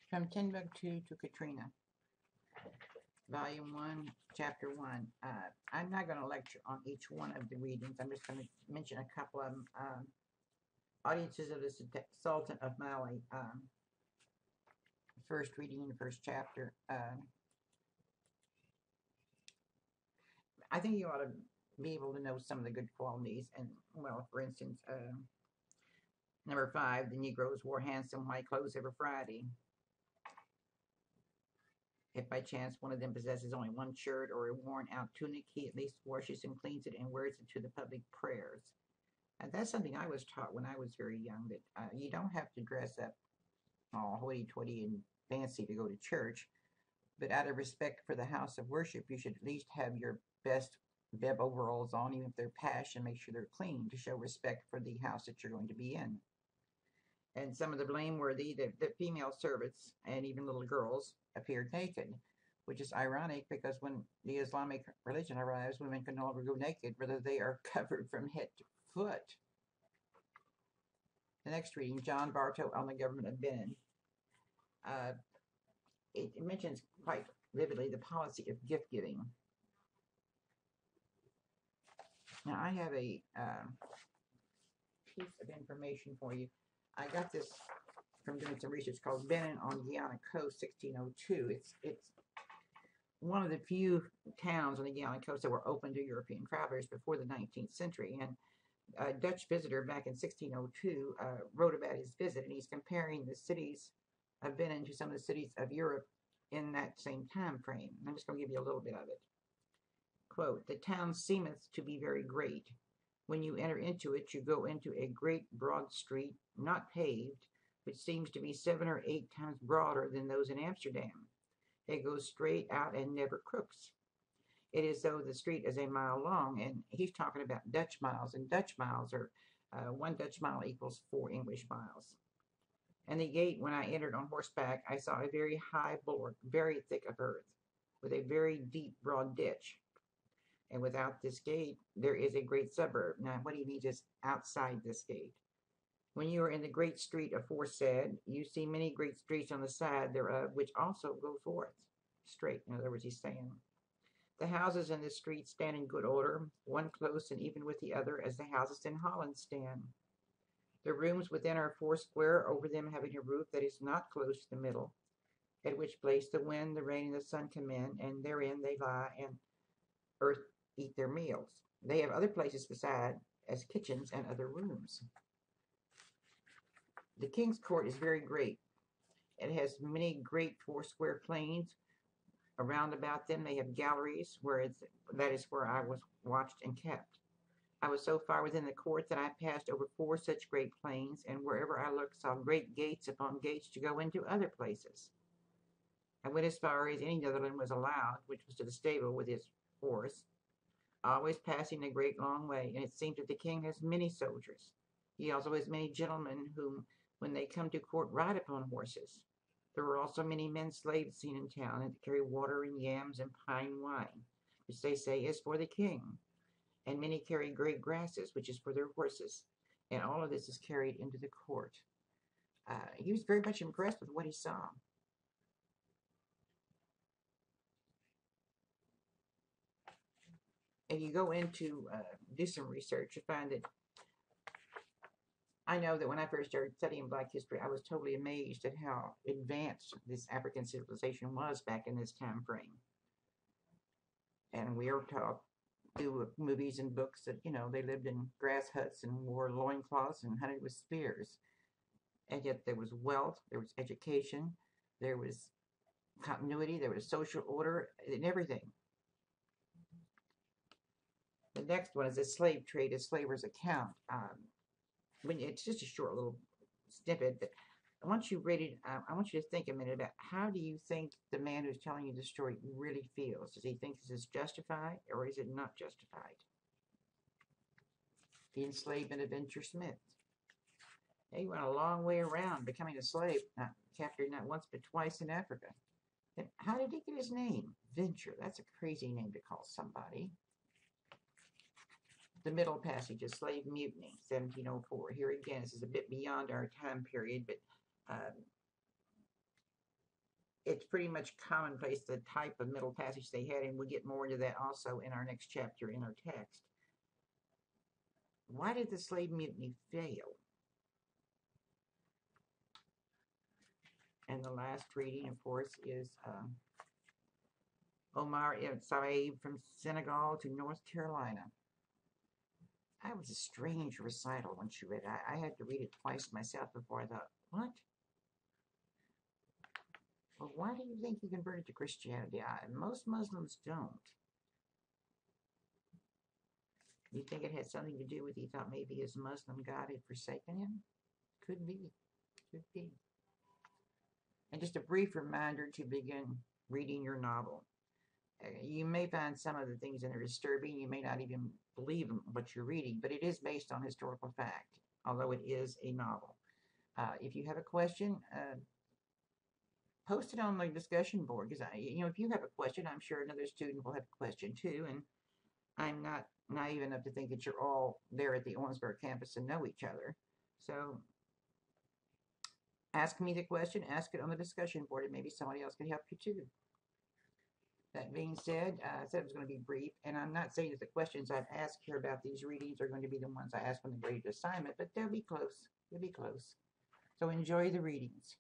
From Timbktu to Katrina, Volume 1, Chapter 1. I'm not going to lecture on each one of the readings. I'm just going to mention a couple of them. Audiences of the Sultan of Mali, first reading in the first chapter. I think you ought to be able to know some of the good qualities. And, well, for instance, number 5, the Negroes wore handsome white clothes every Friday. If by chance one of them possesses only one shirt or a worn-out tunic, he at least washes and cleans it and wears it to the public prayers. And that's something I was taught when I was very young, that you don't have to dress up all hoity-toity and fancy to go to church, but out of respect for the house of worship, you should at least have your best bib overalls on, even if they're patched, and make sure they're clean to show respect for the house that you're going to be in. And some of the blameworthy, the female servants and even little girls appeared naked, which is ironic because when the Islamic religion arrives, women can no longer go naked, whether they are covered from head to foot. The next reading, John Barbot on the Government of Benin. It mentions quite vividly the policy of gift giving. Now, I have a piece of information for you. I got this from doing some research called Benin on Guiana Coast, 1602. It's one of the few towns on the Guiana Coast that were open to European travelers before the 19th century. And a Dutch visitor back in 1602 wrote about his visit, and he's comparing the cities of Benin to some of the cities of Europe in that same time frame. I'm just going to give you a little bit of it. Quote, "The town seemeth to be very great. When you enter into it, you go into a great broad street, not paved, which seems to be 7 or 8 times broader than those in Amsterdam. It goes straight out and never crooks. It is though the street is a mile long," and he's talking about Dutch miles, and Dutch miles are 1 Dutch mile equals 4 English miles. "And the gate, when I entered on horseback, I saw a very high bulwark, very thick of earth, with a very deep, broad ditch. And without this gate, there is a great suburb." Now, what he means is outside this gate. "When you are in the great street aforesaid, you see many great streets on the side thereof, which also go forth straight." In other words, he's saying, "The houses in this street stand in good order, one close and even with the other, as the houses in Holland stand. The rooms within are 4 square, over them having a roof that is not close to the middle, at which place the wind, the rain, and the sun come in, and therein they lie, and earth eat their meals. They have other places beside, as kitchens and other rooms. The king's court is very great. It has many great 4 square plains. Around about them they have galleries, that is where I was watched and kept. I was so far within the court that I passed over 4 such great plains, and wherever I looked saw great gates upon gates to go into other places. I went as far as any Netherland was allowed, which was to the stable with his horse, always passing a great long way, and it seemed that the king has many soldiers. He also has many gentlemen whom, when they come to court, ride upon horses. There were also many men slaves seen in town, and to carry water and yams and pine wine, which they say is for the king. And many carry great grasses, which is for their horses. And all of this is carried into the court." He was very much impressed with what he saw. And you go into do some research, you find that I know that when I first started studying Black history, I was totally amazed at how advanced this African civilization was back in this time frame. And we are taught through movies and books that, they lived in grass huts and wore loincloths and hunted with spears. And yet there was wealth, there was education, there was continuity, there was social order, and everything. The next one is the slave trade, a slaver's account. It's just a short little snippet, but once you read it, I want you to think a minute about how do you think the man who's telling you the story really feels? Does he think this is justified, or is it not justified? The enslavement of Venture Smith. He went a long way around becoming a slave, captured not once but twice in Africa. And how did he get his name? Venture. That's a crazy name to call somebody. The middle passage, a slave mutiny, 1704. Here again, this is a bit beyond our time period, but it's pretty much commonplace, the type of middle passage they had, and we'll get more into that also in our next chapter in our text. Why did the slave mutiny fail? And the last reading, of course, is Omar ibn Seid from Senegal to North Carolina. That was a strange recital when she read it. I had to read it twice myself before I thought, what? Well, why do you think he converted to Christianity? Most Muslims don't. You think it had something to do with he thought maybe his Muslim God had forsaken him? Could be. Could be. And just a brief reminder to begin reading your novel. You may find some of the things in there disturbing. You may not even believe what you're reading, but it is based on historical fact, although it is a novel. If you have a question, post it on the discussion board, because if you have a question, I'm sure another student will have a question too, and I'm not naive enough to think that you're all there at the Owensboro campus and know each other. So ask me the question, ask it on the discussion board, and maybe somebody else can help you too. That being said, I said it was going to be brief, and I'm not saying that the questions I've asked here about these readings are going to be the ones I ask when they grade the assignment, but they'll be close. They'll be close. So enjoy the readings.